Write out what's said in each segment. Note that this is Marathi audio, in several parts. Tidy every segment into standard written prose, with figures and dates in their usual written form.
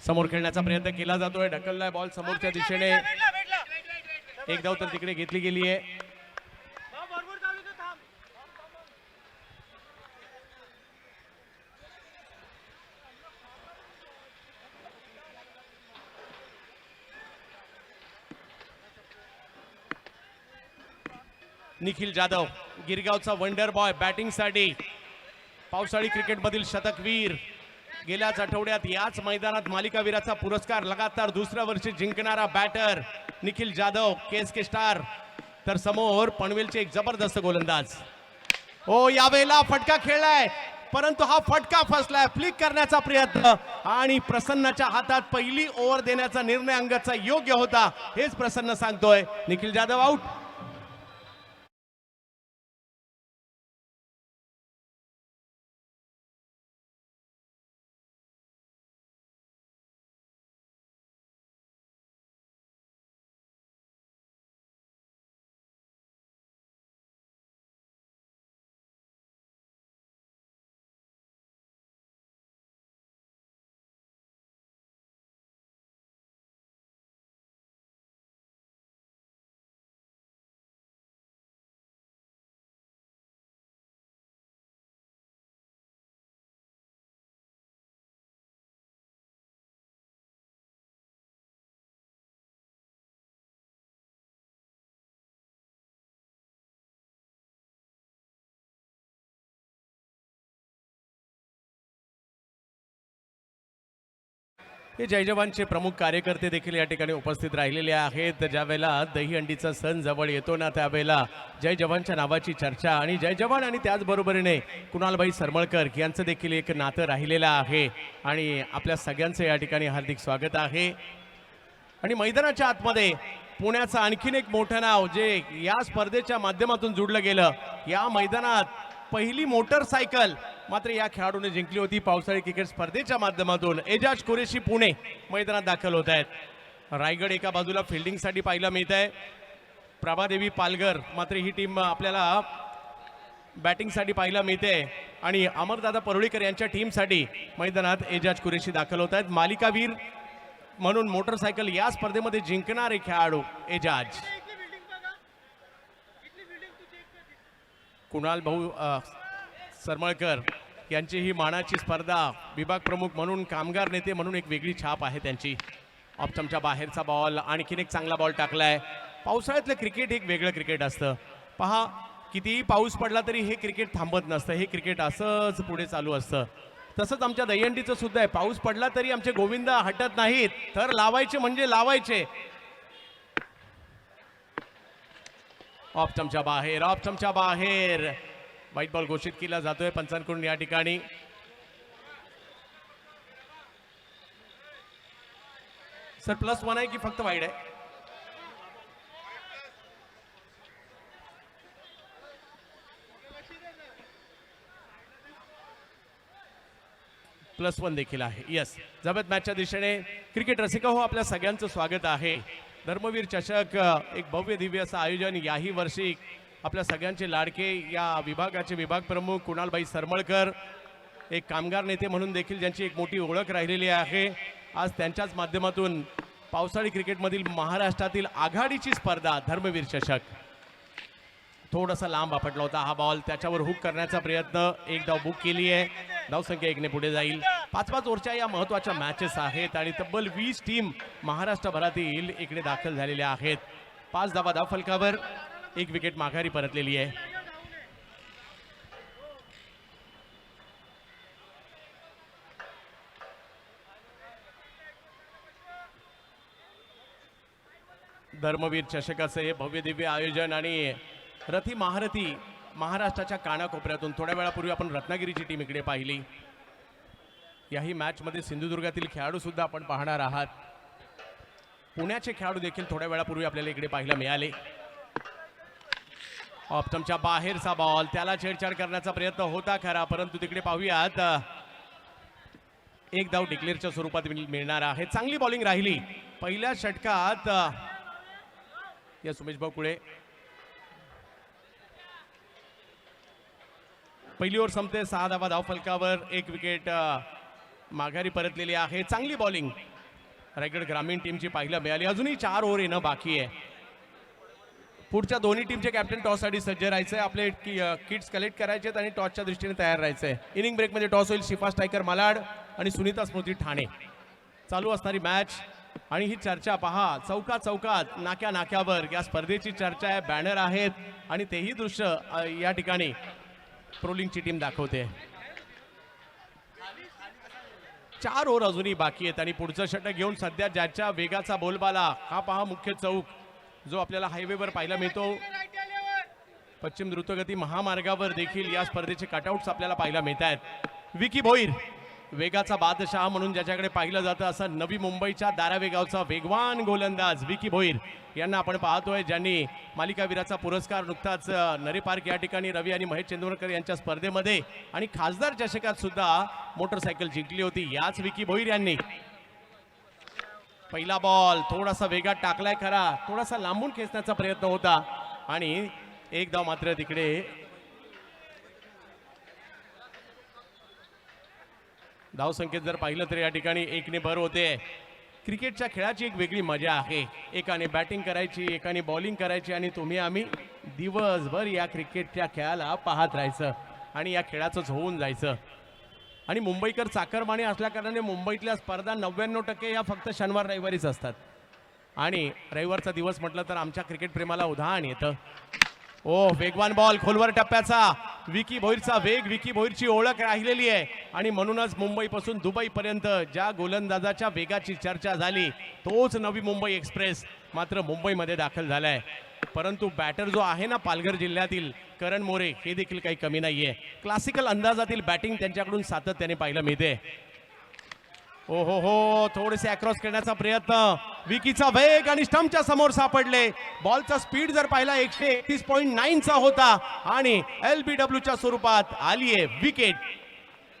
समोर खेळण्याचा प्रयत्न केला जातोय, ढकललाय बॉल समोरच्या दिशेने, एक धाव तर तिकडे घेतली गेली आहे. निखिल जाधव गिरगावचा वंडर बॉय बॅटिंगसाठी, पावसाळी क्रिकेटमधील शतकवीर, गेल्याच आठवड्यात याच मैदानात मालिकावीराचा पुरस्कार लगातार दुसऱ्या वर्षी जिंकणारा batter Nikhil Jadhav KSK star. तर समोर पनवेलचे एक जबरदस्त गोलंदाज. ओ यावेळेला फटका खेळलाय परंतु हा फटका फसलाय. फ्लिक करण्याचा प्रयत्न आणि प्रसन्नाच्या हातात पहिली ओव्हर देण्याचा निर्णय अंगदचा योग्य होता, हेच प्रसन्न सांगतोय. निखिल जाधव आउट. हे जय जवानचे प्रमुख कार्यकर्ते देखील या ठिकाणी उपस्थित राहिलेले आहेत. ज्यावेळेला दहीहंडीचा सण जवळ येतो ना, त्यावेळेला जय जवानच्या नावाची चर्चा आणि जय जवान आणि त्याचबरोबरीने कुणालभाई सरमळकर यांचं देखील एक नातं राहिलेलं आहे. आणि आपल्या सगळ्यांचं या ठिकाणी हार्दिक स्वागत आहे. आणि मैदानाच्या आतमध्ये पुण्याचं आणखीन एक मोठं नाव जे या स्पर्धेच्या माध्यमातून जोडलं गेलं. या मैदानात पहिली मोटरसायकल मात्र या खेळाडूने जिंकली होती पावसाळी क्रिकेट स्पर्धेच्या माध्यमातून. एजाज कुरेशी पुणे मैदानात दाखल होत आहेत. रायगड एका बाजूला फिल्डिंगसाठी पाहायला मिळत आहे. प्रभादेवी पालघर मात्र ही टीम आपल्याला बॅटिंगसाठी पाहायला मिळते. आणि अमरदादा परुळीकर यांच्या टीमसाठी मैदानात एजाज कुरेशी दाखल होत आहेत. मालिकावीर म्हणून मोटरसायकल या स्पर्धेमध्ये जिंकणारे खेळाडू एजाज. कुणाल भाऊ सरमळकर यांची ही मानाची स्पर्धा, विभाग प्रमुख म्हणून, कामगार नेते म्हणून एक वेगळी छाप आहे त्यांची. ऑप्शनच्या बाहेरचा बॉल, आणखीन एक चांगला बॉल टाकलाय. पावसाळ्यातलं क्रिकेट एक वेगळं क्रिकेट असतं. पहा, कितीही पाऊस पडला तरी हे क्रिकेट थांबत नसतं. हे क्रिकेट असंच पुढे चालू असतं. तसंच आमच्या दहीहंडीचं सुद्धा आहे. पाऊस पडला तरी आमचे गोविंद हटत नाहीत, तर लावायचे म्हणजे लावायचे. ऑफ स्टंपच्या बाहेर, ऑफ स्टंपच्या बाहेर व्हाईट बॉल घोषित केला जातोय पंचांकडून या ठिकाणी. सर +1 आहे की फक्त वाईड आहे? +1 देखील आहे. यस, जबत मॅचच्या दिशेने क्रिकेट रसिक हो, आपल्या सगळ्यांचं स्वागत आहे. धर्मवीर चषक एक भव्य दिव्य असं आयोजन याही वर्षी आपल्या सगळ्यांचे लाडके या विभागाचे विभाग प्रमुख कुणालभाई सरमळकर, एक कामगार नेते म्हणून देखील ज्यांची एक मोठी ओळख राहिलेली आहे. आज त्यांच्याच माध्यमातून पावसाळी क्रिकेटमधील महाराष्ट्रातील आघाडीची स्पर्धा धर्मवीर चषक. थोडासा लांब आपटला होता हा बॉल, त्याच्यावर हुक करण्याचा प्रयत्न, एक धाव बुक केली आहे. धावसंख्या 1 ने पुढे जाईल. 5-5 ओव्हरच्या या महत्त्वाच्या मॅचेस आहेत आणि तब्बल 20 टीम महाराष्ट्रभरातील इकडे दाखल झालेल्या आहेत. 5 धावा धावफलकावर, 1 विकेट माघारी परतलेली आहे. धर्मवीर चषकाचं हे भव्य दिव्य आयोजन आणि रथी महारथी महाराष्ट्राच्या कानाकोपऱ्यातून. थोड्या वेळापूर्वी आपण रत्नागिरीची टीम इकडे पाहिली. याही मॅच मध्ये सिंधुदुर्गातील खेळाडू सुद्धा आपण पाहणार आहात. पुण्याचे खेळाडू देखील थोड्या वेळापूर्वी आपल्याला इकडे पाहायला मिळाले. ऑफ स्टंपच्या बाहेरचा बॉल, त्याला छेडछाड करण्याचा प्रयत्न होता खरा, परंतु तिकडे पाहूयात एक धाव डिक्लेअरच्या स्वरूपात मिळणार आहे. चांगली बॉलिंग राहिली पहिल्या षटकात या सुमेश भाऊ कुळे. पहिली ओव्हर संपते, 6 धावा धावफलकावर, 1 विकेट माघारी परतलेली आहे. चांगली बॉलिंग रायगड ग्रामीण टीमची पाहायला मिळाली. अजूनही 4 ओव्हर येणं बाकी आहे. पुढच्या दोन्ही टीमचे कॅप्टन टॉससाठी सज्ज राहायचंय. आपले किट्स कलेक्ट करायचे आणि टॉसच्या दृष्टीने तयार राहायचंय. इनिंग ब्रेकमध्ये टॉस होईल. शिफा स्ट्रायकर मालाड आणि सुनीता स्मृती ठाणे. चालू असणारी मॅच आणि ही चर्चा पहा, चौकात चौकात नाक्या नाक्यावर या स्पर्धेची चर्चा आहे. बॅनर आहेत आणि तेही दृश्य या ठिकाणी प्रोलिंगची टीम दाखवते. 4 ओव्हर अजूनही बाकी आहेत आणि पुढचं षटक घेऊन सध्या ज्याच्या वेगाचा बोलबाला हा पहा, मुख्य चौक जो आपल्याला हायवेवर पाहायला मिळतो. पश्चिम द्रुतगती महामार्गावर देखील या स्पर्धेचे कटआउट्स आपल्याला पाहायला मिळत आहेत. विकी भोईर वेगाचा बादशाह म्हणून ज्याच्याकडे पाहिलं जातं, असा नवी मुंबईच्या धारावेगावचा वेगवान गोलंदाज विकी भोईर यांना आपण पाहतोय, ज्यांनी मालिकावीराचा पुरस्कार नुकताच नरे पार्क या ठिकाणी रवी आणि महेश चंदवरकर यांच्या स्पर्धेमध्ये आणि खासदार चषकात सुद्धा मोटरसायकल जिंकली होती. याच विकी भोईर यांनी पहिला बॉल थोडासा वेगात टाकलाय खरा, थोडासा लांबून खेचण्याचा प्रयत्न होता आणि एक धाव मात्र तिकडे धाव संख्येत जर पाहिलं तर या ठिकाणी 1ने भर होते. क्रिकेटच्या खेळाची एक वेगळी मजा आहे. एकाने बॅटिंग करायची, एकाने बॉलिंग करायची आणि तुम्ही आम्ही दिवसभर या क्रिकेटच्या खेळाला पाहत राहायचं आणि या खेळाचंच होऊन जायचं. आणि मुंबईकर चाकरमाने असल्या कारणाने मुंबईतल्या स्पर्धा 99% या फक्त शनिवार रविवारीच असतात आणि रविवारचा दिवस म्हटलं तर आमच्या क्रिकेट प्रेमाला उदाहरण येतं. ओ वेगवान बॉल खोलवर टप्प्याचा. विकी भोईरचा वेग, विकी भोईरची ओळख राहिलेली आहे आणि म्हणूनच मुंबईपासून दुबईपर्यंत ज्या गोलंदाजाच्या वेगाची चर्चा झाली तोच नवी मुंबई एक्सप्रेस मात्र मुंबईमध्ये दाखल झालाय. परंतु बॅटर जो आहे ना पालघर जिल्ह्यातील करण मोरे, हे देखील काही कमी नाहीये. क्लासिकल अंदाजातील बॅटिंग त्यांच्याकडून सातत्याने पाहायला मिळते. ओ हो, थोडेसे अक्रॉस करण्याचा प्रयत्न. विकीचा वेग आणि स्टंपच्या समोर सापडले. बॉलचा स्पीड जर पाहिला 131.9 होता आणि LBWच्या स्वरूपात आलीये विकेट.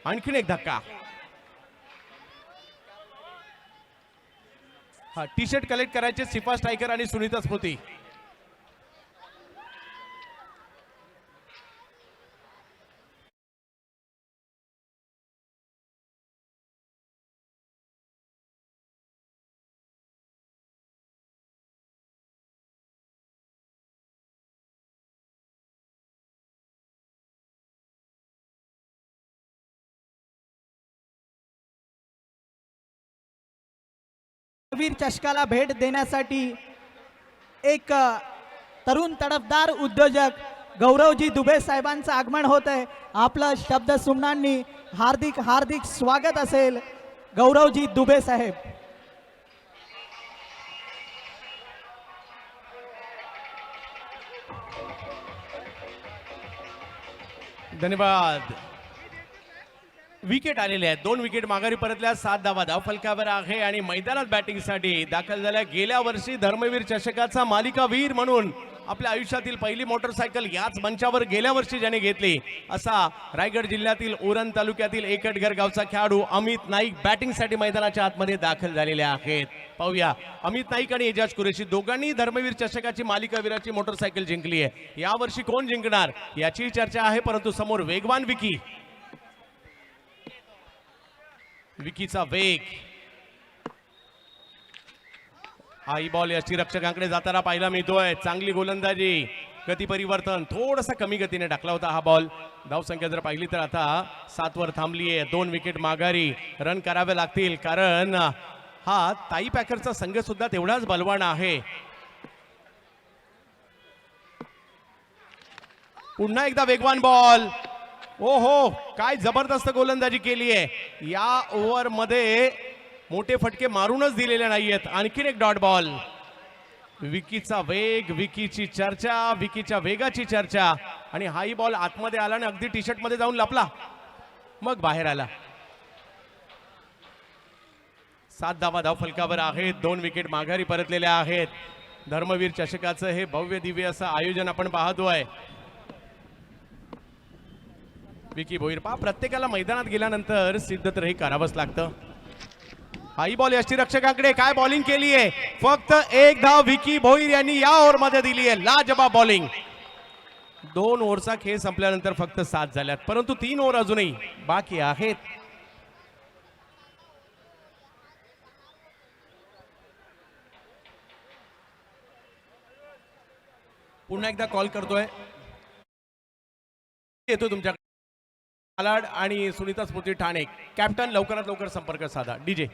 आणखीन एक धक्का. हा टी शर्ट कलेक्ट करायचे शिफा स्ट्रायकर आणि सुनीता स्मृती. वीर चषकाला भेट देण्यासाठी एक तरुण तडफदार उद्योजक गौरवजी दुबे साहेबांचं आगमन होत आहे. आपलं शब्द सुमनांनी हार्दिक हार्दिक स्वागत असेल गौरवजी दुबे साहेब. धन्यवाद. विकेट आलेले आहेत. 2 विकेट माघारी परतल्या. 7 धावा धाव फलकावर आहे आणि मैदानात बॅटिंगसाठी दाखल झाल्या. गेल्या वर्षी धर्मवीर चषकाचा मालिकावीर म्हणून आपल्या आयुष्यातील पहिली मोटरसायकल याच मंचावर गेल्या वर्षी ज्याने घेतली असा रायगड जिल्ह्यातील उरण तालुक्यातील एकटघर गावचा खेळाडू अमित नाईक बॅटिंगसाठी मैदानाच्या आतमध्ये दाखल झालेले आहेत. पाहूया, अमित नाईक आणि एजाज कुरेशी दोघांनी धर्मवीर चषकाची मालिकावीराची मोटरसायकल जिंकली आहे. यावर्षी कोण जिंकणार याची चर्चा आहे. परंतु समोर वेगवान विकीचा वेग. हाई बॉल यष्टीरक्षकांकडे जाताना पाहायला मिळतोय. चांगली गोलंदाजी, गती परिवर्तन, थोडासा कमी गतीने टाकला होता हा बॉल. धाव संख्या जर पाहिली तर आता 7 वर थांबली आहे. 2 विकेट माघारी. रन करावे लागतील कारण हा ताई पॅकरचा संघ सुद्धा तेवढाच बलवान आहे. पुन्हा एकदा वेगवान बॉल. ओहो, काय जबरदस्त गोलंदाजी केली आहे. या ओव्हर मध्ये मोठे फटके मारूनच दिलेले नाहीयेत. आणखीन एक डॉट बॉल. विकीचा वेग, विकीची चर्चा, विकीच्या वेगाची चर्चा आणि हाई बॉल आतमध्ये आला आणि अगदी टी शर्ट मध्ये जाऊन लपला, मग बाहेर आला. 7 धावा धाव फलकावर आहेत. 2 विकेट माघारी परतलेल्या आहेत. धर्मवीर चषकाचं हे भव्य दिव्य असं आयोजन आपण पाहतोय. विकी भोईर पहा, प्रत्येकाला मैदानात गेल्यानंतर सिद्ध तर हे करावंच लागतं. हाई बॉल यष्टीरक्षकांकडे. काय बॉलिंग केली आहे. फक्त 1 धाव विकी भोईर यांनी या ओव्हर मध्ये दिली आहे. लाजवाब बॉलिंग. 2 ओव्हरचा खेळ संपल्यानंतर फक्त 7 झाल्यात, परंतु 3 ओव्हर अजूनही बाकी आहेत. पुन्हा एकदा कॉल करतोय, येतो तुमच्याकडे. मालाड आणि सुनीता स्मृती ठाणे कॅप्टन, लवकरात लवकर संपर्क साधा. डीजे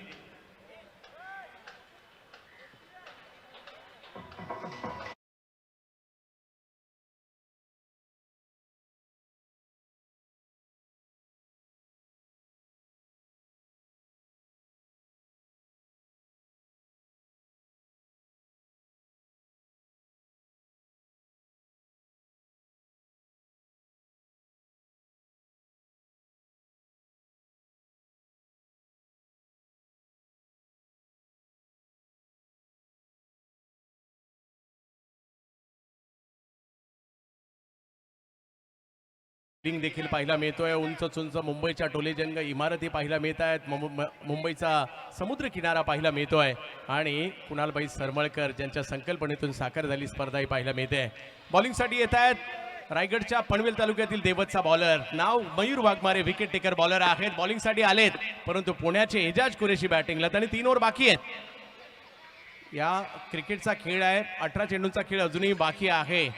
बिल्डिंग देखील पाहायला मिळतोय. उंच उंच मुंबईच्या टोलेजंग इमारती पाहायला मिळत आहेत. मुंबईचा समुद्र किनारा पाहायला मिळतोय आणि कुणालबाई सरमळकर ज्यांच्या संकल्पनेतून साकार झाली स्पर्धा ही पाहायला मिळते. बॉलिंगसाठी येत आहेत रायगडच्या पनवेल तालुक्यातील देवतचा बॉलर, नाव Mayur Waghmare, wicket taker bowler आहेत. बॉलिंगसाठी आलेत, परंतु पुण्याचे एजाज कुरेशी बॅटिंगला, आणि 3 ओव्हर बाकी आहेत. या क्रिकेटचा खेळ आहे, 18 चेंडूंचा खेळ अजूनही बाकी आहे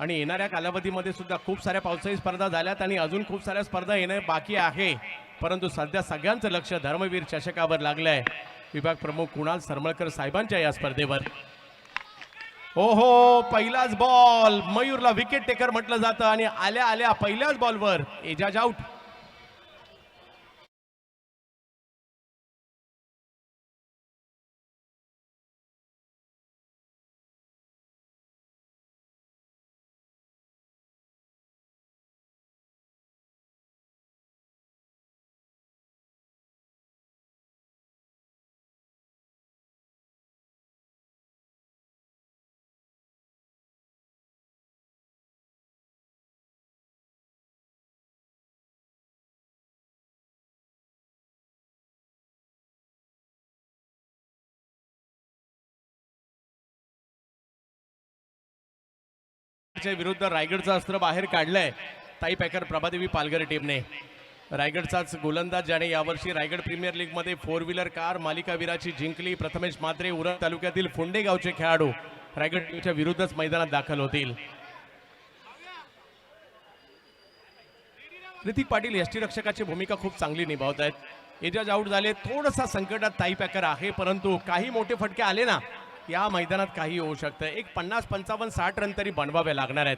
आणि येणाऱ्या कालावधीमध्ये सुद्धा खूप साऱ्या पावसाळी स्पर्धा झाल्यात आणि अजून खूप साऱ्या स्पर्धा येणं बाकी आहे. परंतु सध्या सगळ्यांचं लक्ष धर्मवीर चषकावर लागलंय, विभाग प्रमुख कुणाल सरमळकर साहेबांच्या या स्पर्धेवर. ओहो, पहिलाच बॉल, मयूरला विकेट टेकर म्हटलं जातं आणि आल्या आल्या पहिल्याच बॉलवर एजाज आउट. विरुद्ध रायगडचं अस्त्र बाहेर काढलंय ताई पॅकर प्रभादेवी पालघर टीमने. रायगडचाच गोलंदाज ज्याने यावर्षी रायगड प्रीमियर लीग मध्ये 4 व्हीलर कार मालिकावीराची जिंकली, प्रथमेश म्हात्रे उरण तालुक्यातील फोंडे गावचे खेळाडू रायगड टीमच्या विरुद्धच मैदानात दाखल होतील. ऋतिक पाटील यष्टीरक्षकाची भूमिका खूप चांगली निभावत आहेत. एजाज आउट झाले, थोडासा संकटात ताई पॅकर आहे, परंतु काही मोठे फटके आले ना या मैदानात काही होऊ शकतं. एक 50, 55, 60 रन तरी बनवावे लागणार आहेत.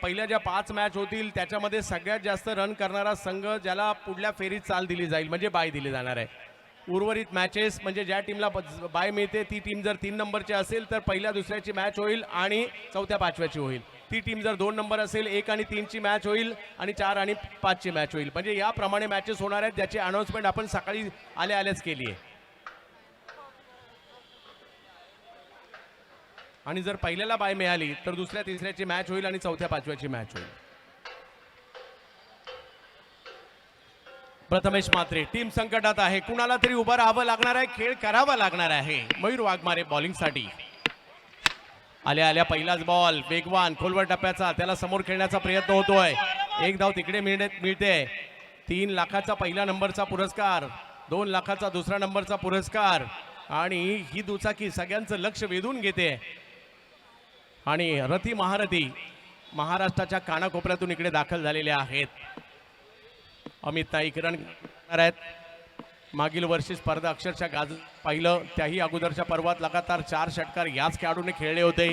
पहिल्या ज्या 5 मॅच होतील त्याच्यामध्ये सगळ्यात जास्त रन करणारा संघ ज्याला पुढल्या फेरीत चाल दिली जाईल, म्हणजे बाय दिली जाणार आहे. उर्वरित मॅचेस म्हणजे ज्या टीमला बाय मिळते ती टीम जर 3 नंबरची असेल तर पहिल्या दुसऱ्याची मॅच होईल आणि चौथ्या पाचव्याची होईल. ती टीम जर 2 नंबर असेल 1 आणि 3 ची मॅच होईल आणि 4 आणि 5 ची मॅच होईल. म्हणजे याप्रमाणे मॅचेस होणार आहेत, ज्याची अनाउन्समेंट आपण सकाळी आल्याच केली आहे. आणि जर पहिल्याला बाय मिळाली तर दुसऱ्या तिसऱ्याची मॅच होईल आणि चौथ्या पाचव्याची मॅच होईल. प्रथमेश म्हात्रे टीम संकटात आहे, कुणाला तरी उभं राहावं लागणार आहे, खेळ करावा लागणार आहे. मयूर वाघमारे बॉलिंगसाठी आल्या आल्या पहिलाच बॉल, वेगवान खोलवर टप्प्याचा, त्याला समोर खेळण्याचा प्रयत्न होतोय. एक धाव तिकडे मिळते. 3 लाखाचा पहिला नंबरचा पुरस्कार, 2 लाखाचा दुसरा नंबरचा पुरस्कार आणि ही दुचाकी सगळ्यांचं लक्ष वेधून घेते. आणि रथी महारथी महाराष्ट्राच्या कानाकोपऱ्यातून इकडे दाखल झालेले आहेत. अमित ताई किरण आहेत. मागील वर्षी स्पर्धा अक्षरशः गाज पाहिलं, त्याही अगोदरच्या पर्वात लगातार 4 षटकार याच खेळाडूने खेळले होते.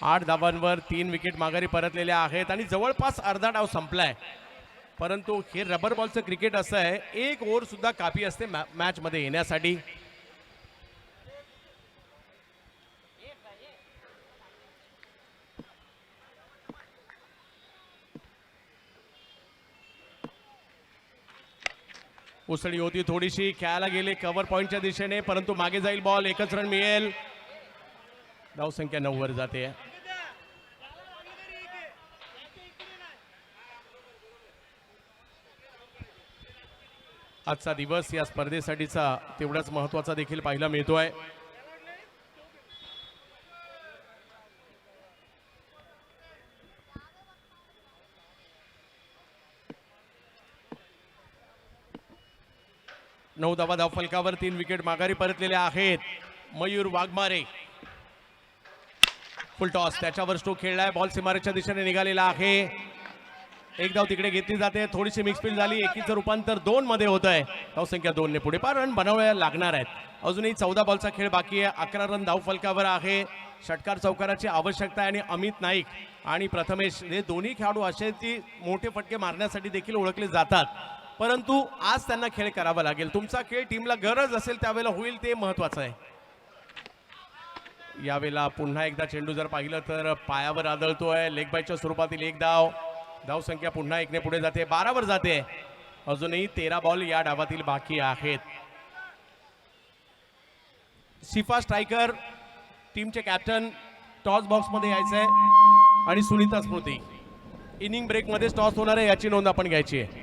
8 धावांवर 3 विकेट माघारी परतलेल्या आहेत आणि जवळपास अर्धा डाव संपलाय. परंतु हे रबर बॉलचं क्रिकेट असं आहे, 1 ओव्हर सुद्धा काफी असते मॅच मध्ये येण्यासाठी. उसळी होती थोडीशी, खेळायला गेले कव्हर पॉइंटच्या दिशेने, परंतु मागे जाईल बॉल, 1च रन मिळेल. धावसंख्या 9 वर जाते. आजचा दिवस या स्पर्धेसाठीचा तेवढाच महत्वाचा देखील पाहायला मिळतोय. नऊ धावा धावफलकावर 3 विकेट माघारी परतलेल्या आहेत. मयूर वाघमारे. फुल टॉस, त्याच्यावर स्ट्रोक खेळलाय. बॉल सीमारेच्या दिशेने निघालेला आहे. एक धाव तिकडे घेतली जाते. थोडीशी मिक्सफील्ड झाली. एकीचं रूपांतर 2 मध्ये होत आहे. धावसंख्या 2 ने पुढे. 5 रन बनवायला लागणार आहेत. अजूनही 14 बॉलचा खेळ बाकी आहे. 11 रन धाव फलकावर आहे. षटकार चौकाराची आवश्यकता आहे आणि अमित नाईक आणि प्रथमेश हे दोन्ही खेळाडू असे ती मोठे फटके मारण्यासाठी देखील ओळखले जातात, परंतु आज त्यांना खेळ करावा लागेल. तुमचा खेळ टीमला गरज असेल त्यावेळेला होईल ते महत्वाचं आहे. यावेळेला पुन्हा एकदा चेंडू जर पाहिलं तर पायावर आदळतोय. लेग बायच्या स्वरूपातील एक धाव. धावसंख्या पुन्हा 1 ने पुढे जाते. 12 वर जाते. अजूनही 13 बॉल या डावातील बाकी आहेत. शिफा स्ट्रायकर टीमचे कॅप्टन टॉस बॉक्स मध्ये यायचंय आणि सुनीता स्मृती. इनिंग ब्रेक मध्ये टॉस होणार आहे याची नोंद आपण घ्यायची आहे.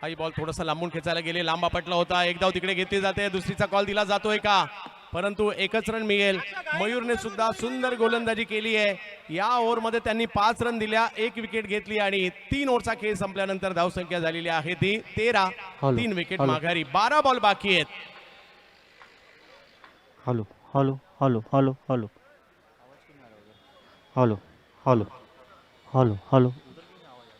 हाई बॉल थोडासा लांबून खेचायला गेले. लांब आपटला होता. एक धाव तिकडे घेतली जाते. दुसरीचा कॉल दिला जातोय का, परंतु एकच रन मिळेल. मयूरने सुद्धा सुंदर गोलंदाजी केली आहे. या ओव्हरमध्ये त्यांनी 5 रन दिल्या, 1 विकेट घेतली आणि 3 ओव्हरचा खेळ संपल्यानंतर धावसंख्या झालेली आहे ती 13. 3 विकेट माघारी. 12 बॉल बाकी आहेत. Hello hello hello hello hello hello hello hello hello.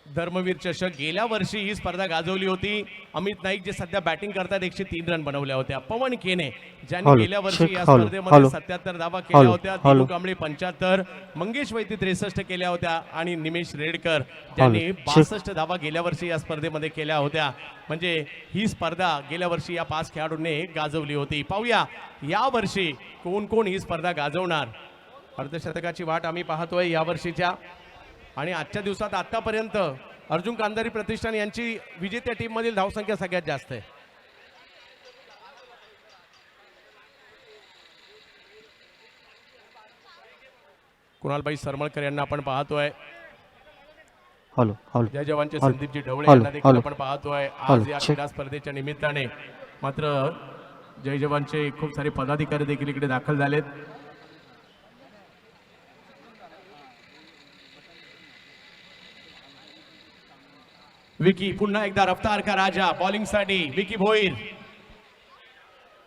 Dharmaveer चषक गेल्या वर्षी ही स्पर्धा गाजवली होती. अमित नाईक जे सध्या बॅटिंग करतात 103 रन बनवल्या होत्या. पवन केने ज्यांनी गेल्या वर्षी या स्पर्धेमध्ये 77 धावा केल्या होत्या. दिनू कांबळे 75, मंगेश वैती 63 केल्या होत्या आणि निमेश रेडकर ज्यांनी 62 धावा गेल्या वर्षी या स्पर्धेमध्ये केल्या होत्या. म्हणजे ही स्पर्धा गेल्या वर्षी या 5 खेळाडूंनी गाजवली होती. पाहूया या वर्षी कोण कोण ही स्पर्धा गाजवणार. अर्धशतकाची वाट आम्ही पाहतोय या वर्षीच्या. आणि आजच्या दिवसात आतापर्यंत अर्जुन कांधारी प्रतिष्ठान यांची विजेत्या टीम मधील धावसंख्या सगळ्यात जास्त आहे. कुणालबाई सरमळकर यांना आपण पाहतोय. Hello hello. जय जवानचे संदीपजी ढवळे यांना देखील आपण पाहतोय आज या क्रीडा स्पर्धेच्या निमित्ताने. मात्र जय जवानचे खूप सारे पदाधिकारी देखील इकडे दाखल झालेत. विकी पुन्हा एकदा रफ्तार का राजा बॉलिंग साठी. विकी भोईर,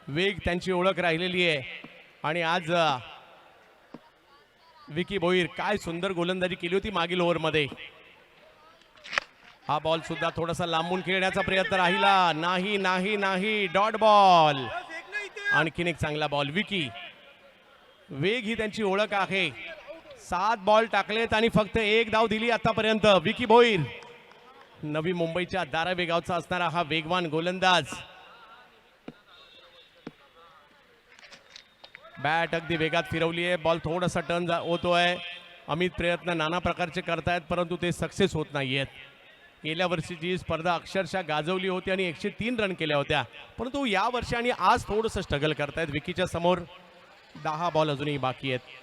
वेग त्यांची ओळख राहिलेली आहे आणि आज विकी भोईर काय सुंदर गोलंदाजी केली होती मागील ओव्हरमध्ये. हा बॉल सुद्धा थोडासा लांबून खेळण्याचा प्रयत्न राहिला. नाही नाही नाही, डॉट बॉल. आणखीन एक चांगला बॉल. विकी, वेग ही त्यांची ओळख आहे. 7 बॉल टाकलेत आणि फक्त 1 धाव दिली आतापर्यंत. विकी भोईर नवी मुंबईच्या धारावी गावचा असणारा हा वेगवान गोलंदाज. बॅट अगदी वेगात फिरवली आहे. बॉल थोडासा टर्न होतोय. अमित प्रयत्न नाना प्रकारचे करतायत परंतु ते सक्सेस होत नाहीयेत. गेल्या वर्षीची ही स्पर्धा अक्षरशः गाजवली होती आणि 103 रन केल्या होत्या, परंतु या वर्षी आणि आज थोडंसं स्ट्रगल करतायत. विकीच्या समोर 10 बॉल अजूनही बाकी आहेत.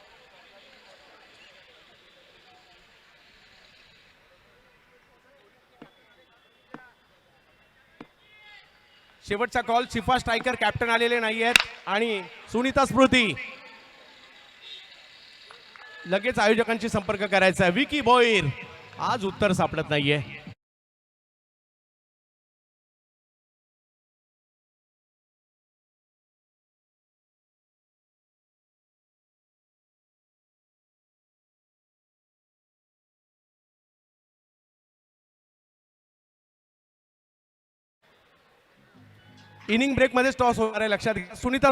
शेवटचा कॉल. शिफा स्ट्रायकर कॅप्टन आलेले नाहीयेत आणि सुनीता स्मृती लगेच आयोजकांशी संपर्क करायचा आहे. विकी भोईर आज उत्तर सापडत नाहीये. इनिंग ब्रेक मध्ये टॉस होणार आहे, लक्षात घ्या. सुनीता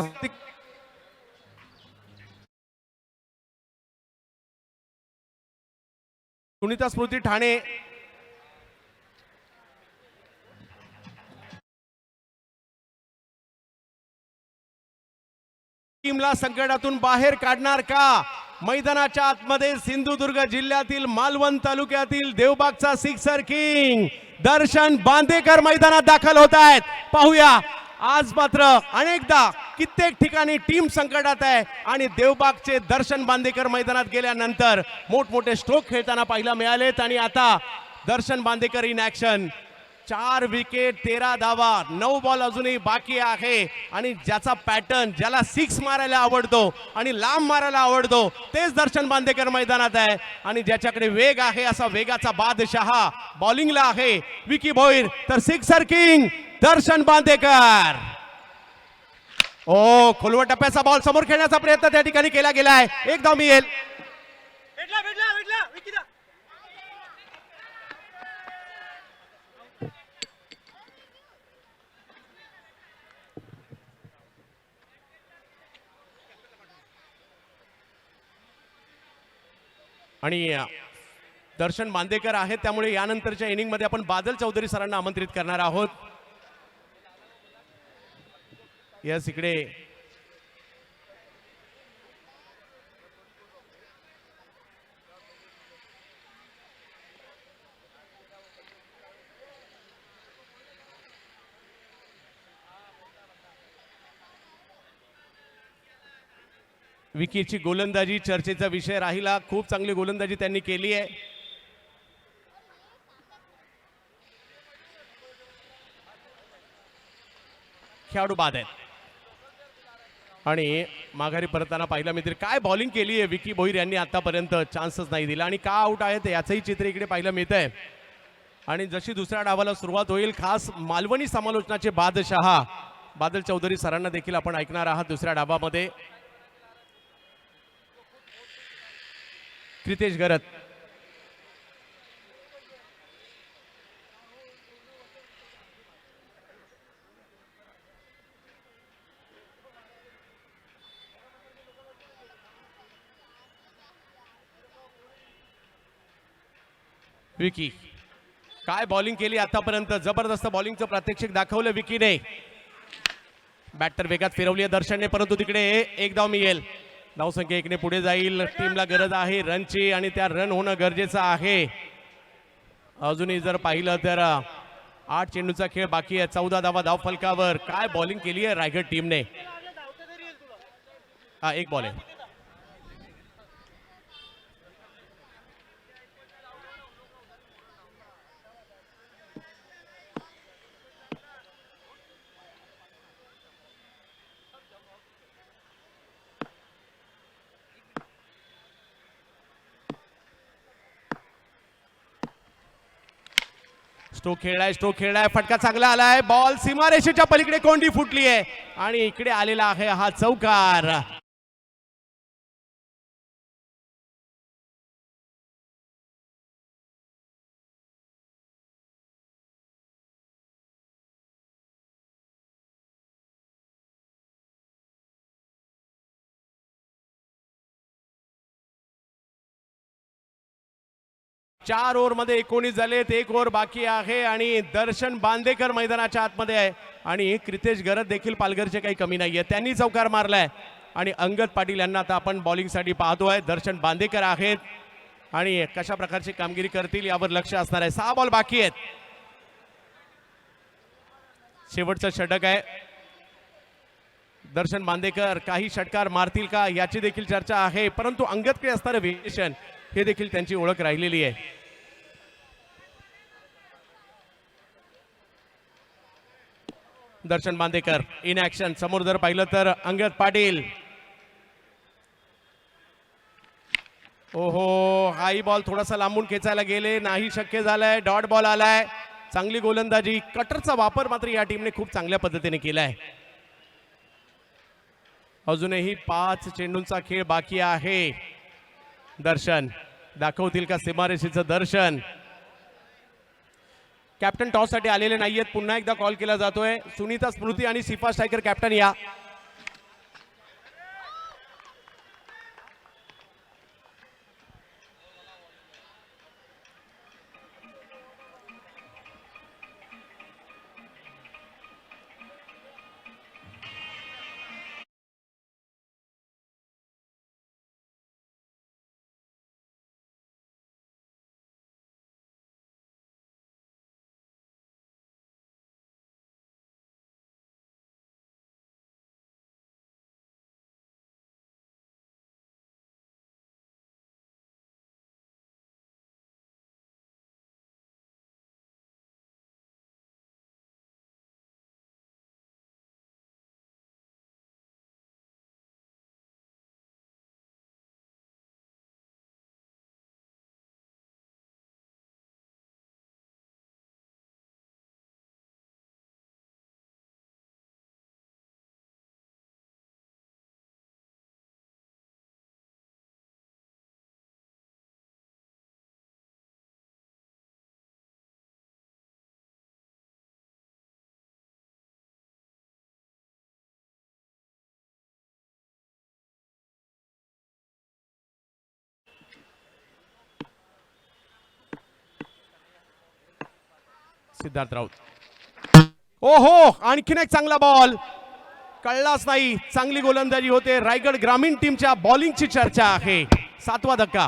स्मृती ठाणे टीमला संकटातून बाहेर काढणार का? मैदानाच्या आतमध्ये सिंधुदुर्ग जिल्ह्यातील मालवण तालुक्यातील देवबागचा सिक्सर किंग दर्शन बांदेकर मैदानात दाखल होत आहेत. पाहूया आज मात्र अनेकदा कित्येक ठिकाणी टीम संकटात आहे आणि देवबागचे दर्शन बांदेकर मैदानात गेल्यानंतर मोठमोठे स्ट्रोक खेळताना पाहायला मिळालेत आणि आता दर्शन बांदेकर इन ऍक्शन. 4 विकेट 13 धावा 9 बॉल अजूनही बाकी आहे आणि ज्याचा पॅटर्न ज्याला 6 मारायला आवडतो आणि लांब मारायला आवडतो तेच दर्शन बांदेकर मैदानात आहे आणि ज्याच्याकडे वेग आहे असा वेगाचा बादशाह बॉलिंगला आहे विकी भोईर तर सिक्सर किंग दर्शन बांदेकर. ओ खोलवर टप्प्याचा बॉल समोर खेळण्याचा प्रयत्न त्या ठिकाणी केला गेलाय. एक धाव मिळेल. आणि दर्शन बांदेकर आहेत त्यामुळे यानंतरच्या इनिंग मध्ये आपण बादल चौधरी सरांना आमंत्रित करणार आहोत. यस इकडे विकीची गोलंदाजी चर्चेचा विषय राहिला. खूप चांगली गोलंदाजी त्यांनी केली आहे. खेळाडू बाद आहेत आणि माघारी परतताना पाहिला मित्र काय बॉलिंग केली आहे विकी भोईर यांनी आतापर्यंत चान्सच नाही दिला आणि का आउट आहेत याचंही चित्र इकडे पाहिलं मिळत आहे. आणि जशी दुसऱ्या डावाला सुरुवात होईल खास मालवणी समालोचनाचे बादशाह बादल चौधरी सरांना देखील आपण ऐकणार आहात. दुसऱ्या डावामध्ये क्रितेश गरत विकी काय बॉलिंग केली आतापर्यंत. जबरदस्त बॉलिंगचं प्रात्यक्षिक दाखवलं विकीने. बॅटर वेगात फिरवली आहे दर्शनने परंतु तिकडे एक धाव मिळेल. धावसंख्या 1 ने पुढे जाईल. टीमला गरज आहे रनची आणि त्या रन होणं गरजेचं आहे. अजूनही जर पाहिलं तर 8 चेंडूचा खेळ बाकी आहे. 14 धावा धाव फलकावर. काय बॉलिंग केली आहे रायगड टीमने. हा एक बॉल आहे. स्ट्रोक खेळलाय फटका चांगला आलाय. बॉल सीमारेषेच्या पलीकडे कोंडी फुटली आहे आणि इकडे आलेला आहे हा चौकार. चार ओव्हर मध्ये 19 झालेत. 1 ओव्हर बाकी आहे आणि दर्शन बांदेकर मैदानाच्या आतमध्ये आहे आणि क्रितेश गरत देखील पालघरचे काही कमी नाहीये. त्यांनी चौकार मारलाय आणि अंगद पाटील यांना आता आपण बॉलिंगसाठी पाहतोय. दर्शन बांदेकर आहेत आणि कशा प्रकारची कामगिरी करतील यावर लक्ष असणार आहे. 6 बॉल बाकी आहेत. शेवटचं षटक आहे. दर्शन बांदेकर काही षटकार मारतील का याची देखील चर्चा आहे परंतु अंगदकडे असणारं वेरिएशन हे देखील त्यांची ओळख राहिलेली आहे. दर्शन बांदेकर इन ऍक्शन. समोर जर पाहिलं तर अंगद पाटील. ओहो हाई बॉल थोडासा लांबून खेचायला गेले नाही शक्य झालंय. डॉट बॉल आलाय. चांगली गोलंदाजी. कटरचा वापर मात्र या टीमने खूप चांगल्या पद्धतीने केलाय. अजूनही 5 चेंडूंचा खेळ बाकी आहे. दर्शन दाखवतील का सीमारेषेचं दर्शन. कॅप्टन टॉस साठी आलेले नाहीयेत. पुन्हा एकदा कॉल केला जातोय. सुनीता स्मृती आणि सिफा स्ट्रायकर कॅप्टन या. सिद्धार्थ राऊत. ओहो, आणखीन एक चांगला बॉल, कळलाच नाही. चांगली गोलंदाजी होते. रायगड ग्रामीण टीमच्या बॉलिंगची चर्चा आहे. 7वा धक्का.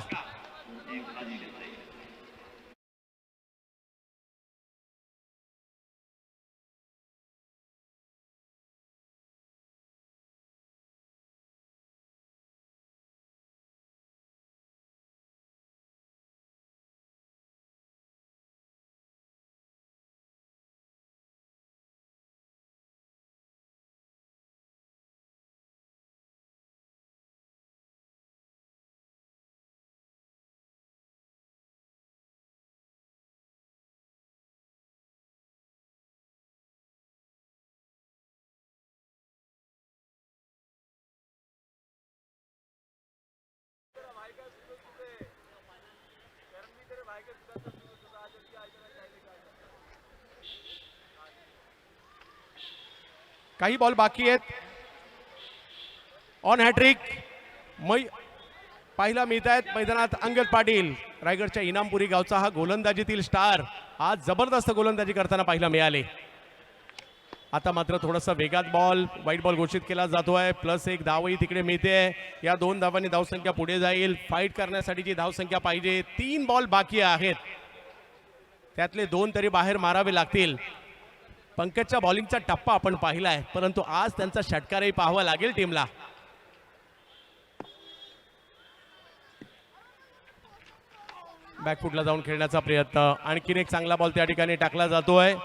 काही बॉल बाकी आहेत. ऑन हॅट्रिक पाहायला मिळत आहेत मैदानात. अंगद पाटील, रायगडच्या इनामपुरी गावचा हा गोलंदाजीतील स्टार, आज जबरदस्त गोलंदाजी करताना पाहायला मिळाले. आता मात्र थोडासा वेगात बॉल, वाईट बॉल घोषित केला जातोय. +1 धावही तिकडे मिळते. या 2 धावांनी धावसंख्या पुढे जाईल. फाईट करण्यासाठीची धावसंख्या पाहिजे. 3 बॉल बाकी आहेत, त्यातले 2 तरी बाहेर मारावे लागतील. पंकजच्या बॉलिंगचा टप्पा आपण पाहिलाय, परंतु आज त्यांचा षटकारही पाहावा लागेल टीमला. बॅकफुटला जाऊन खेळण्याचा प्रयत्न. आणखीन एक चांगला बॉल त्या ठिकाणी टाकला जातोय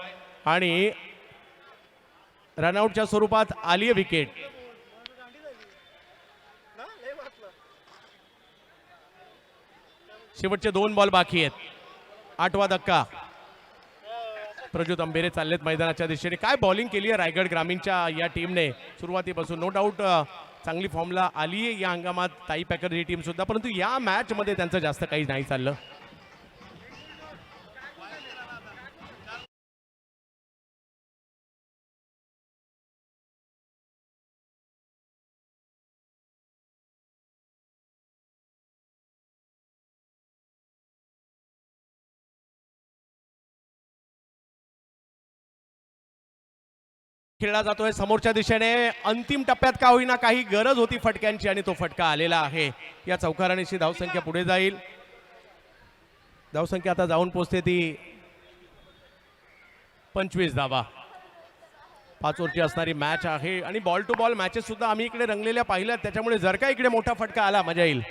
आणि रनआउटच्या स्वरूपात आली आहे विकेट. शेवटचे 2 बॉल बाकी आहेत. 8वा धक्का. प्रज्योत अंबेरे चाललेत मैदानाच्या दिशेने. काय बॉलिंग केली आहे रायगड ग्रामीणच्या या टीमने सुरुवातीपासून. नो डाऊट चांगली फॉर्मला आली आहे या हंगामात ताई पॅकर ही टीम सुद्धा, परंतु या मॅच मध्ये त्यांचं जास्त काही नाही चाललं. खेळला जातोय समोरच्या दिशेने. अंतिम टप्प्यात का होईना काही गरज होती फटक्यांची आणि तो फटका आलेला आहे. या चौकाराणीची धावसंख्या पुढे जाईल. धावसंख्या आता जाऊन पोहोचते ती 25 धावा. 5 ओव्हरची असणारी मॅच आहे आणि बॉल टू बॉल मॅचेस सुद्धा आम्ही इकडे रंगलेल्या पाहिल्यात, त्याच्यामुळे जर का इकडे मोठा फटका आला मजा येईल.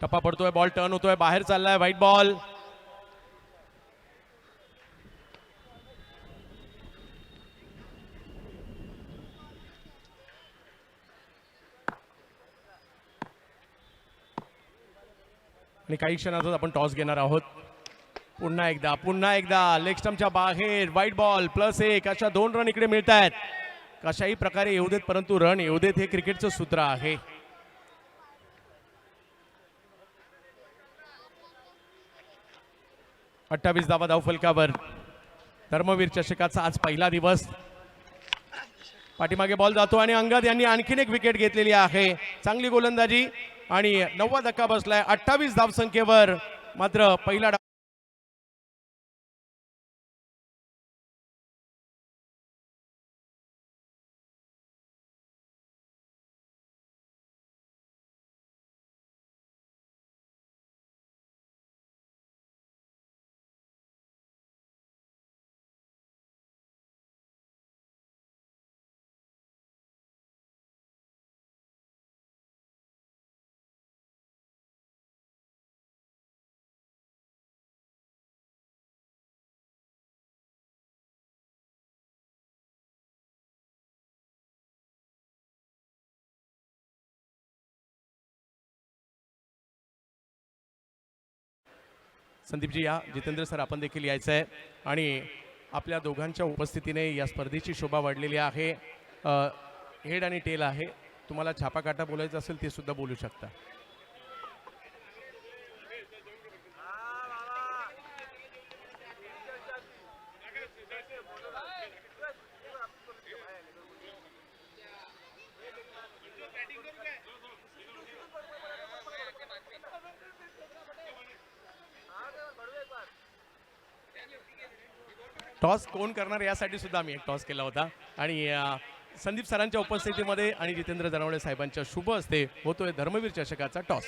टप्पा पडतोय, बॉल टर्न होतोय, बाहेर चाललाय, व्हाईट बॉल. आणि काही क्षणातच आपण टॉस घेणार आहोत. पुन्हा एकदा लेग स्टंपच्या बाहेर व्हाईट बॉल. +1 अशा 2 रन इकडे मिळत आहेत. कशाही प्रकारे येऊ देत, परंतु रन येऊ देत, हे क्रिकेटचं सूत्र आहे. 28 धावा धावफलकावर. धर्मवीर चषकाचा आज पहिला दिवस. पाठीमागे बॉल जातो आणि अंगद यांनी आणखीन एक विकेट घेतलेली आहे. चांगली गोलंदाजी आणि 9वा धक्का बसलाय 28 धावसंख्येवर. मात्र पहिला संदीपजी या, जितेंद्र सर आपण देखील यायचं आहे आणि आपल्या दोघांच्या उपस्थितीने या स्पर्धेची शोभा वाढलेली आहे. हेड आणि टेल आहे. तुम्हाला छापाकाटा बोलायचं असेल ते सुद्धा बोलू शकता. टॉस कोण करणार यासाठी सुद्धा आम्ही एक टॉस केला होता आणि संदीप सरांच्या उपस्थितीमध्ये आणि जितेंद्र जनवडे साहेबांच्या शुभ हस्ते होतोय धर्मवीर चषकाचा टॉस.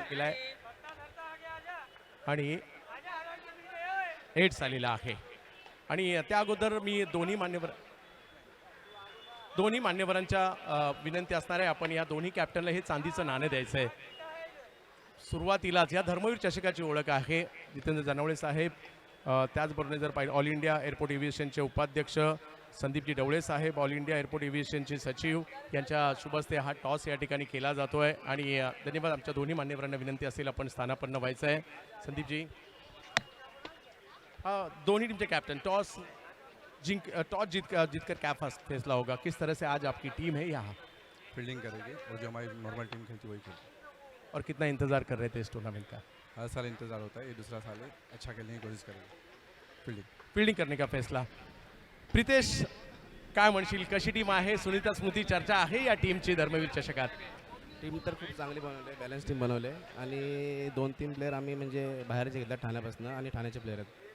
केलाय आणि 8 आलेला आहे. आणि त्या अगोदर मी दोन्ही मान्यवरांच्या विनंती असणार आहे. आपण या दोन्ही कॅप्टनला हे चांदीचं नाणं द्यायचं आहे. सुरुवातीलाच या धर्मवीर चषकाची ओळख आहे जितेंद्र जनवडे साहेब, त्याचबरोबर जर पाहिलं ऑल इंडिया एअरपोर्ट एव्हिएशनचे उपाध्यक्ष संदीपजी ढवळे साहेब, ऑल इंडिया एअरपोर्ट एव्हिएशनचे सचिव यांच्या शुभ हस्ते हा टॉस या ठिकाणी केला जातोय. आणि धन्यवाद. आमच्या दोन्ही मान्यवरांना विनंती असेल आपण स्थानापन्न व्हायचं आहे. संदीपजी, दोनों टीम के कैप्टन टॉस जीतकर क्या फैसला होगा, किस तरह से आज आपकी टीम है यहाँ फील्डिंग करेगी और जो हमारी नॉर्मल टीम खेलती वही खेलती है। और कितना इंतजार कर रहे थे इस टूर्नामेंट का? हर साल इंतजार होता है, ये दूसरा साल है, अच्छा खेलने की कोशिश करेंगे। फील्डिंग करने का फैसला. प्रितेश, काय म्हणशील, कशी टीम आहे? सुनीता स्मृती चर्चा आहे या टीमची धर्मवीर चषकात? टीम तर खूप चांगली बनवली, बॅलन्स टीम बनवली आणि 2-3 प्लेयर आम्ही म्हणजे बाहेरचे घेतले ठाण्यापासून आणि ठाण्याचे प्लेयर आहेत.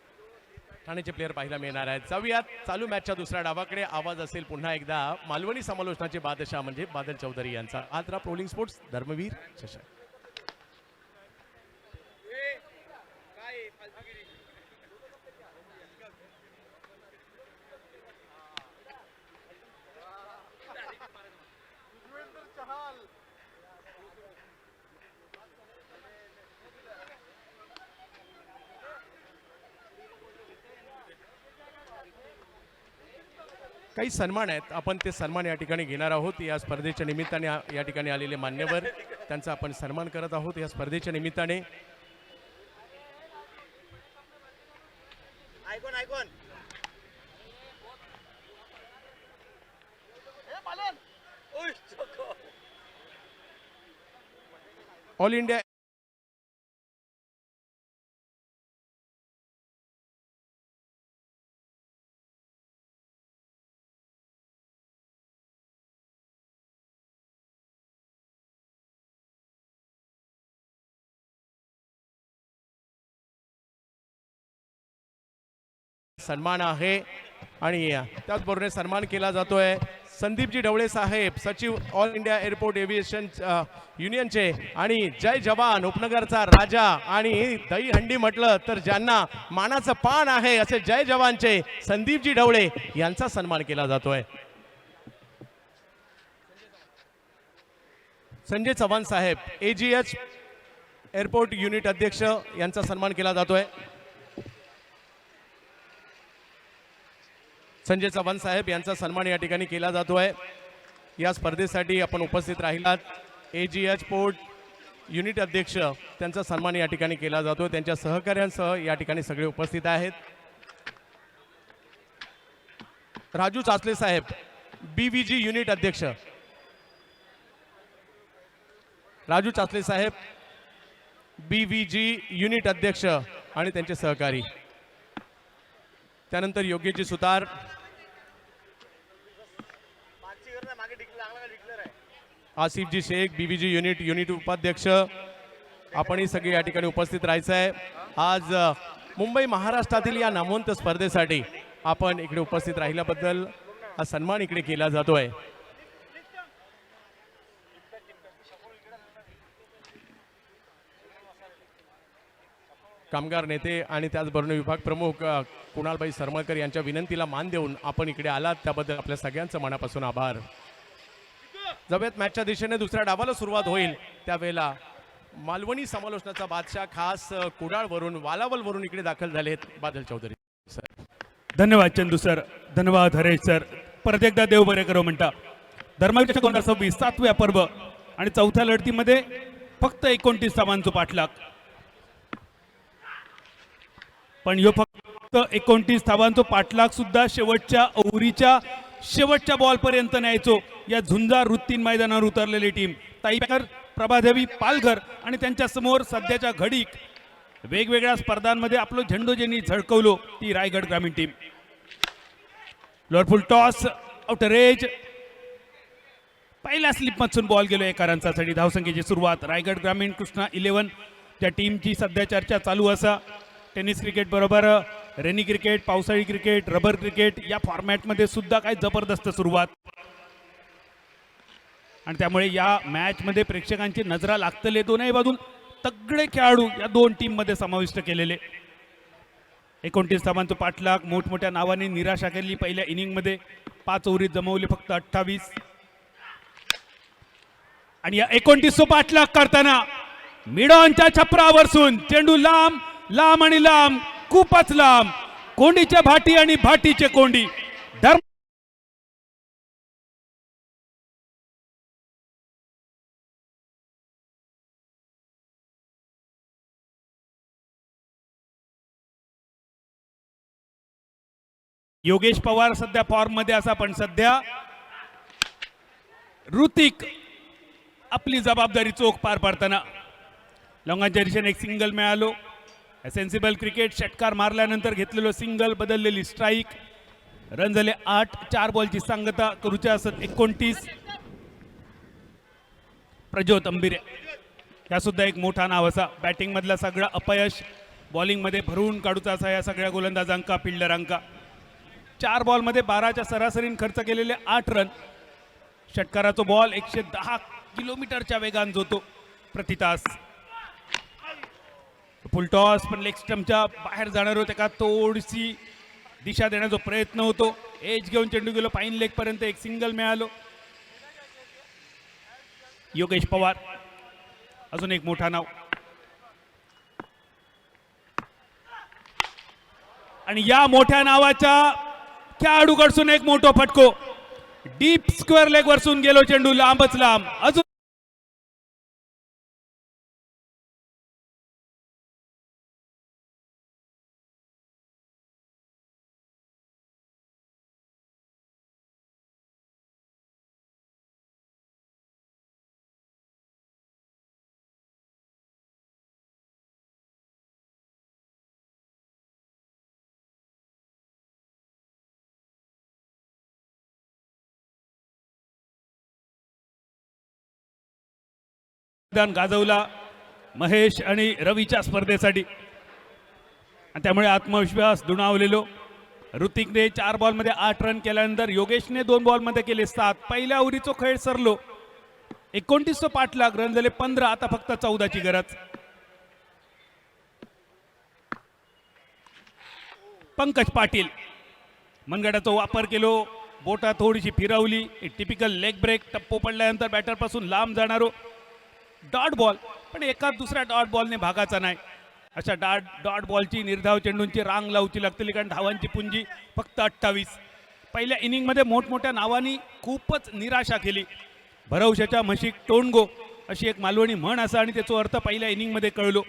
ठाण्याचे प्लेयर पाहायला मिळणार आहेत. जाऊयात चालू मॅचच्या दुसऱ्या डावाकडे. आवाज असेल पुन्हा एकदा मालवणी समालोचनाचे बादशाह म्हणजे बादल चौधरी यांचा. आद्रा प्रोलिंग स्पोर्ट्स धर्मवीर चषक. काही सन्मान आहेत, आपण ते सन्मान या ठिकाणी घेणार आहोत. या स्पर्धेच्या निमित्ताने या ठिकाणी आलेले मान्यवर त्यांचा आपण सन्मान करत आहोत या स्पर्धेच्या निमित्ताने. ऑल इंडिया सन्मान आहे आणि त्याचबरोबर सन्मान केला जातोय संदीपजी ढवळे साहेब, सचिव ऑल इंडिया एअरपोर्ट एव्हिएशन युनियनचे, आणि जय जवान उपनगरचा राजा आणि दहीहंडी म्हटलं तर ज्यांना मानाचं पान आहे असे जय जवानचे संदीपजी ढवळे यांचा सन्मान केला जातोय. संजय चव्हाण साहेब, AGH एअरपोर्ट युनिट अध्यक्ष यांचा सन्मान केला जातोय. संजय चव्हाण साहेब यांचा सन्मान या ठिकाणी केला जातोय. या स्पर्धेसाठी आपण उपस्थित राहिलात. AGH पोर्ट युनिट अध्यक्ष त्यांचा सन्मान या ठिकाणी केला जातो. त्यांच्या सहकार्यांसह या ठिकाणी सगळे उपस्थित आहेत. राजू चाचले साहेब, BVG युनिट अध्यक्ष. राजू चाचले साहेब, BVG युनिट अध्यक्ष आणि त्यांचे सहकारी. त्यानंतर योगेशजी सुतार, आसिफजी शेख, BVG युनिट उपाध्यक्ष. आपणही सगळे या ठिकाणी उपस्थित राहायचं आहे. आज मुंबई महाराष्ट्रातील या नामवंत स्पर्धेसाठी आपण इकडे उपस्थित राहिल्याबद्दल हा सन्मान इकडे केला जातोय. कामगार नेते आणि त्याचबरोबर विभाग प्रमुख कुणालबाई सरमळकर यांच्या विनंतीला मान देऊन आपण इकडे आलात त्याबद्दल आपल्या सगळ्यांचं मनापासून आभार. जवळत मॅचच्या दिशेने दुसऱ्या डावाला सुरुवात होईल त्यावेळेला मालवणी समालोचनाचा बादशाह खास कुडाळवरून वालावलवरून इकडे दाखल झालेत बादल चौधरी सर. धन्यवाद चंदू सर, धन्यवाद हरेश सर. परत एकदा देव बरे करो म्हणता. धर्मवीर 2026 7व्या पर्व आणि चौथ्या लढतीमध्ये फक्त 29 धावांचा पाठलाग, पण ह्यो फक्त 29 धावांचा पाठलाग सुद्धा शेवटच्या ओव्हरीच्या शेवटच्या बॉल पर्यंत न्यायचो. या झुंजार वृत्तीन मैदानावर उतरलेली टीम ताईकर, प्रभादेवी पालघर आणि त्यांच्या समोर सध्याच्या घडीक वेगवेगळ्या स्पर्धांमध्ये आपलं झेंडो ज्यांनी झळकवलो ती रायगड ग्रामीण टीम. लोअरफुल टॉस, आउटर एज, पहिल्या स्लिपमधून बॉल गेलो 1 रनसाठी. धावसंख्येची सुरुवात रायगड ग्रामीण कृष्णा 11 ज्या टीमची सध्या चर्चा चालू असा टेनिस क्रिकेट बरोबर रेनी क्रिकेट, पावसाळी क्रिकेट, रबर क्रिकेट या फॉर्मॅटमध्ये सुद्धा काय जबरदस्त सुरुवात, आणि त्यामुळे या मॅचमध्ये प्रेक्षकांची नजरा लागतले. दोनही बाजून तगडे खेळाडू या दोन टीममध्ये समाविष्ट केलेले. 29 धावांचा पाठलाग, मोठमोठ्या नावाने निराशा केली पहिल्या इनिंगमध्ये. 5 ओव्हरीत जमवले फक्त 28. आणि या 29 पाठलाग करताना मिडॉनच्या छपरावरसून चेंडू लांब लांब आणि लांब, खूपच लांब, कोंडीच्या भाटी आणि भाटीचे कोंडी. धर्म योगेश पवार सध्या फॉर्म मध्ये असा, पण सध्या ऋतिक आपली जबाबदारी चोख पार पाडताना. लॉंगांच्या दिशेने एक सिंगल मिळालो. सेन्सिबल क्रिकेट, षटकार मारल्यानंतर घेतलेलो सिंगल, बदललेली स्ट्राईक. रन झाले 8. 4 बॉलची सांगता करूच्या असत 29. प्रज्योत अंबिरे हा सुद्धा एक मोठा नाव असा. बॅटिंग मधला सगळा अपयश बॉलिंग मध्ये भरून काढूचा असा या सगळ्या गोलंदाजांका, फिल्डरांका. 4 बॉलमध्ये 12च्या सरासरीने खर्च केलेले 8 रन. षटकाराचा बॉल 110 किलोमीटरच्या वेगाने जोतो प्रति तास. फुल टॉस, पण लेग स्टंपच्या बाहेर जाणार होते का थोडीशी दिशा देण्याचा प्रयत्न होतो. एज घेऊन चेंडू गेलो फाईन लेग पर्यंत. एक सिंगल मिळालो. योगेश पवार अजून एक मोठा नाव. आणि या मोठ्या नावाच्या खेळाडूकडसून एक मोठा फटको. डीप स्क्वेअर लेग वरसून गेलो चेंडू लांबच लांब. अजून गाजवला महेश आणि रवीच्या स्पर्धेसाठी, आणि त्यामुळे आत्मविश्वास दुणावलेलो. ऋतिकने 4 बॉलमध्ये 8 रन केल्यानंतर योगेशने 2 बॉलमध्ये केले 7. पहिल्या ओव्हरीचो खेळ सरलो. 29 पाठलाग, रन झाले 15. आता फक्त 14ची गरज. पंकज पाटील मनगटाचा वापर केलो, बोटा थोडीशी फिरवली. एक टिपिकल लेग ब्रेक. टप्पो पडल्यानंतर बॅटर पासून लांब जाणारो डॉट बॉल, पण एका दुसऱ्या डॉट बॉलने भागाचा नाही. अशा डॉट बॉलची निर्धाव चेंडूंची रांग लावची लागतली, कारण धावांची पुंजी फक्त 28. पहिल्या इनिंगमध्ये मोठमोठ्या नावांनी खूपच निराशा केली. भरवशाच्या म्हशीक टोणगो अशी एक मालवणी म्हण असा, आणि त्याचा अर्थ पहिल्या इनिंगमध्ये कळलो.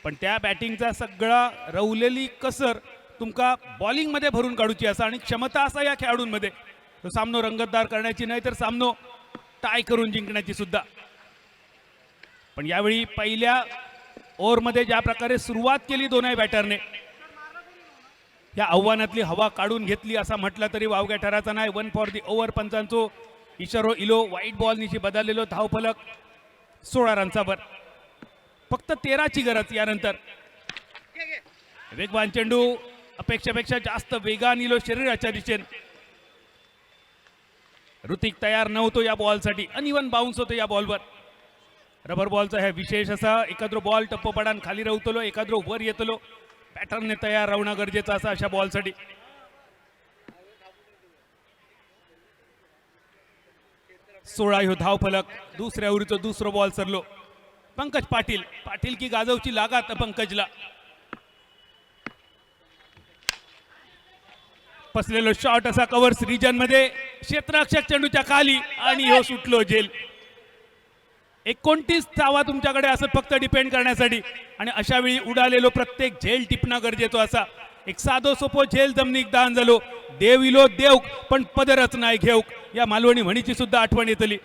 पण त्या बॅटिंगचा सगळा रवलेली कसर तुमका बॉलिंगमध्ये भरून काढूची असा, आणि क्षमता असा या खेळाडूंमध्ये तो सामनो रंगतदार करण्याची नाही तर सामनो टाय करून जिंकण्याची सुद्धा. पण यावेळी पहिल्या ओव्हरमध्ये ज्या प्रकारे सुरुवात केली दोन्ही बॅटरने, या आव्हानातली हवा काढून घेतली असा म्हटलं तरी वावग्या ठराचा नाही. 1 फॉर दी ओव्हर पंचांचो इशारो इलो. व्हाईट बॉल निशी बदललेलो धावफलक 16 रनचा वर. फक्त 13ची गरज. यानंतर वेगवान चेंडू अपेक्षेपेक्षा जास्त वेगाने इलो शरीराच्या दिशेने. ऋतिक तयार नव्हतो या बॉलसाठी. अनइवन बाउन्स होतो या बॉलवर. रबर बॉलचा हा विशेष असा, एखाद्रो बॉल टप्पो पडान खाली रवतलो, एखाद्रो वर येतलो. पॅटर्नने तयार राहणं गरजेचं असं अशा बॉलसाठी. सोळा ह्यो धाव फलक. दुसऱ्या ओव्हरीचं दुसरं बॉल सरलो. पंकज पाटील, पाटील की गाजवची लागात पंकजला. पसलेलो शॉट असा कव्हर्स रिजन मध्ये, क्षेत्ररक्षक चेंडूच्या खाली, आणि ह्यो सुटलो झेल. 29 धावा तुमच्याकडे असत फक्त डिपेंड करण्यासाठी, आणि अशा वेळी उडालेलो प्रत्येक झेल टिपणं गरजेचं असा. एक साधो सोपो झेल जमनीक दान झालो. देव इलो देव, पण पदरच नाही घेऊक, या मालवणी म्हणीची सुद्धा आठवण येतली.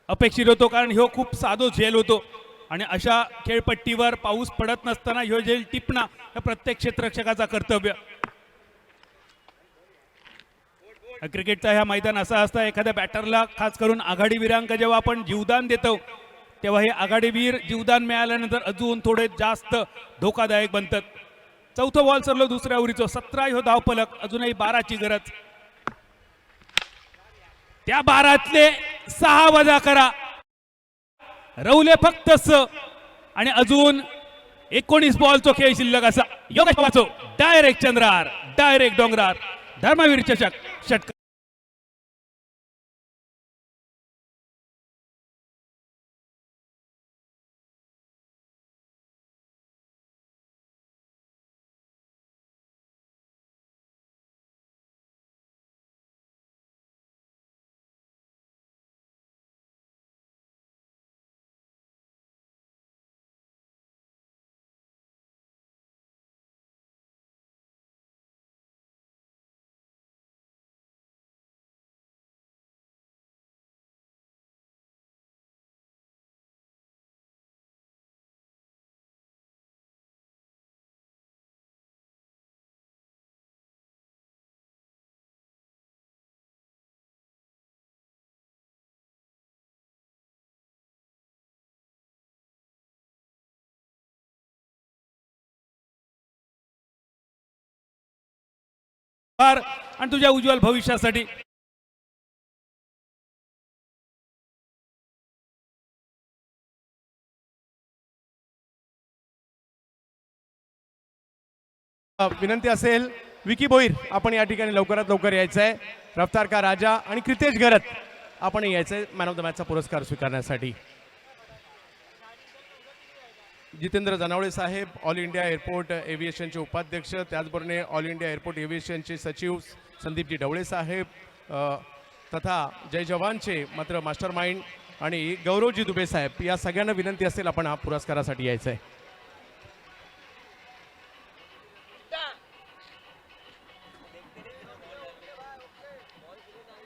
अपेक्षित होतो, कारण ह्यो खूप साधो झेल होतो, आणि अशा खेळपट्टीवर पाऊस पडत नसताना ह्यो झेल टिपणं हे प्रत्येक क्षेत्ररक्षकाचा कर्तव्य. क्रिकेटचा ह्या मैदान असा असता, एखाद्या बॅटरला खास करून आघाडी विरांक जेव्हा आपण जीवदान देतो तेव्हा हे आघाडीवीर जीवदान मिळाल्यानंतर अजून थोडे जास्त धोकादायक बनतात. चौथं बॉल सरलो दुसऱ्या ओव्हरीचं. 17 ह्यो धावफलक, अजूनही 12ची गरज. त्या 12तले 6 वजा करा. रवले फक्त 6 आणि अजून 19 बॉलचो खेळ शिल्लक असा. Yogesh पवारचो direct चंद्रार, direct डोंगरार. धर्मवीर चषक षटकार. आणि तुझ्या उज्ज्वल भविष्यासाठी विनंती असेल विकी भोईर आपण या ठिकाणी लवकरात लवकर यायचं आहे. रफ्तार का राजा आणि क्रितेश गरत आपण यायचंय मॅन ऑफ द मॅचचा पुरस्कार स्वीकारण्यासाठी. जितेंद्र जनावळे साहेब ऑल इंडिया एअरपोर्ट एव्हिएशनचे उपाध्यक्ष, त्याचबरोबर ऑल इंडिया एअरपोर्ट एव्हिएशनचे सचिव संदीपजी ढवळे साहेब तथा जय जवानचे मात्र मास्टर माइंड आणि गौरवजी दुबे साहेब या सगळ्यांना विनंती असेल आपण हा पुरस्कारासाठी यायचं आहे.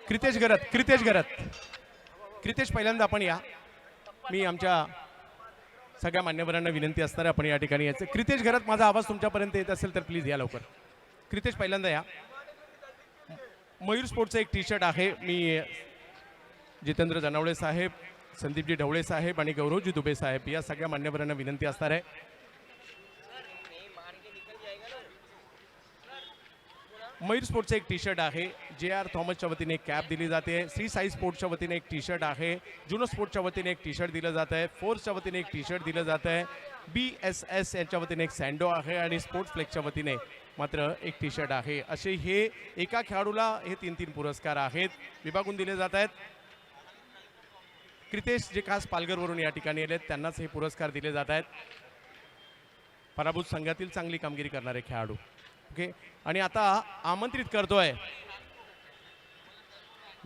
क्रितेश गरत पहिल्यांदा आपण या. मी आमच्या सगळ्या मान्यवरांना विनंती असणार आहे आपण या ठिकाणी यायचं. क्रितेश गरत, माझा आवाज तुमच्यापर्यंत येत असेल तर प्लीज या लवकर. क्रितेश पहिल्यांदा या. मयूर स्पोर्टचं एक टी शर्ट आहे. मी जितेंद्र जनावळे साहेब, संदीपजी ढवळे साहेब आणि गौरवजी दुबे साहेब या सगळ्या मान्यवरांना विनंती असणार आहे. मयूर स्पोर्टचं एक टी शर्ट आहे. JR थॉमसच्या वतीने एक कॅप दिली जाते. श्री साई स्पोर्ट्सच्या वतीने एक टी शर्ट आहे. जुनो स्पोर्ट्सच्या वतीने एक टी शर्ट दिलं जात आहे. फोर्सच्या वतीने एक टी शर्ट दिलं जात आहे. BSS यांच्या वतीने एक सँडो आहे आणि स्पोर्ट्स फ्लेक्सच्या वतीने मात्र एक टी शर्ट आहे. असे हे एका खेळाडूला हे 3-3 पुरस्कार आहेत विभागून दिले जात आहेत. क्रितेश जे खास पालघरवरून या ठिकाणी आले त्यांनाच हे पुरस्कार दिले जात आहेत. पराभूत संघातील चांगली कामगिरी करणारे खेळाडू. ओके, आणि आता आमंत्रित करतोय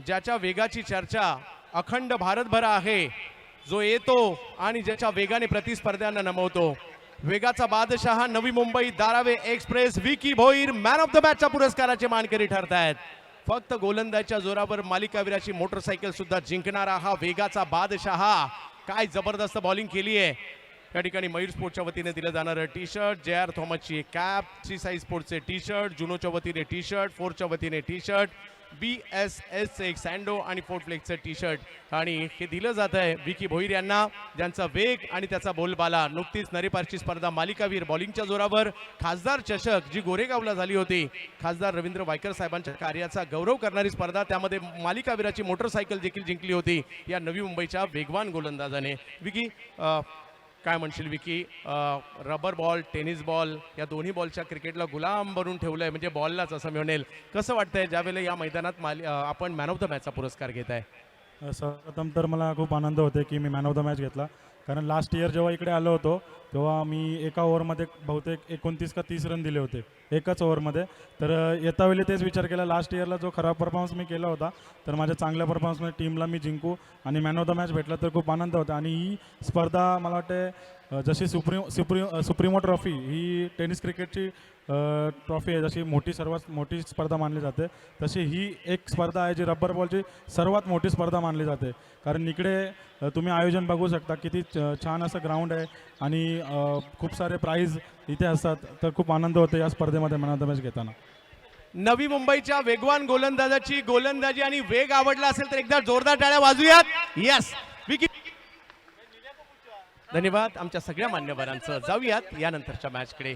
ज्याच्या वेगाची चर्चा अखंड भारतभर आहे, जो येतो आणि ज्याच्या वेगाने प्रतिस्पर्ध्यांना नमवतो. वेगाचा बादशहा नवी Mumbai Dharave express Vicky Bhoir man of the मॅचच्या पुरस्काराचे मानकरी ठरत आहेत. फक्त गोलंदाजच्या जोरावर मालिकावीराची मोटरसायकल सुद्धा जिंकणारा हा वेगाचा बादशहा. काय जबरदस्त बॉलिंग केली आहे. या ठिकाणी मयूर स्पोर्ट्सच्या वतीने दिलं जाणारं टी शर्ट, JR थॉमसची एक कॅप, श्री साई स्पोर्ट्सचे टी शर्ट, जुनोच्या वतीने टी शर्ट, फोर्सच्या वतीने टी शर्ट, BSS एक सँडो आणि फोर्ट फ्लेक्सचं टी शर्ट आणि हे दिलं जात आहे विकी भोईर यांना, ज्यांचा वेग आणि त्याचा बोलबाला. नुकतीच नरेपारची स्पर्धा मालिकावीर बॉलिंगच्या जोरावर खासदार चषक जी गोरेगावला झाली होती, खासदार रवींद्र वायकर साहेबांच्या कार्याचा गौरव करणारी स्पर्धा, त्यामध्ये मालिकावीराची मोटरसायकल देखील जिंकली होती या नवी मुंबईच्या वेगवान गोलंदाजाने. विकी काय म्हणशील Vicky, rubber ball, tennis ball या दोन्ही बॉलच्या क्रिकेटला गुलाम बनवून ठेवलंय, म्हणजे बॉललाच असं म्हणेल. कसं वाटतंय ज्यावेळेला या मैदानात आपण मॅन ऑफ द मॅचचा पुरस्कार घेत आहे? सर्वप्रथम तर मला खूप आनंद होते की मी मॅन ऑफ द मॅच घेतला, कारण लास्ट इयर जेव्हा इकडे आलो होतो तेव्हा मी एका ओव्हरमध्ये बहुतेक 29 का 30 रन दिले होते एकाच ओव्हरमध्ये. तर येता वेळी तेच विचार केला, लास्ट इयरला जो खराब परफॉर्मन्स मी केला होता तर माझ्या चांगल्या परफॉर्मन्समध्ये टीमला मी जिंकू आणि मॅन ऑफ द मॅच भेटला तर खूप आनंद होता. आणि ही स्पर्धा मला वाटते जशी सुप्रीमो ट्रॉफी ही टेनिस क्रिकेटची ट्रॉफी आहे, जशी सर्वात मोठी स्पर्धा मानली जाते, तशी ही एक स्पर्धा आहे जी रबर बॉलची सर्वात मोठी स्पर्धा मानली जाते. कारण इकडे तुम्ही आयोजन बघू शकता, किती छान असं ग्राउंड आहे आणि खूप सारे प्राईज इथे असतात. तर खूप आनंद होतो या स्पर्धेमध्ये मॅन ऑफ द मॅच घेताना. नवी मुंबईच्या वेगवान गोलंदाजाची गोलंदाजी आणि वेग आवडला असेल तर एकदा जोरदार टाळ्या वाजूयात. यस विकी धन्यवाद आमच्या सगळ्या मान्यवरांचं. जाऊयात यानंतरच्या मॅचकडे.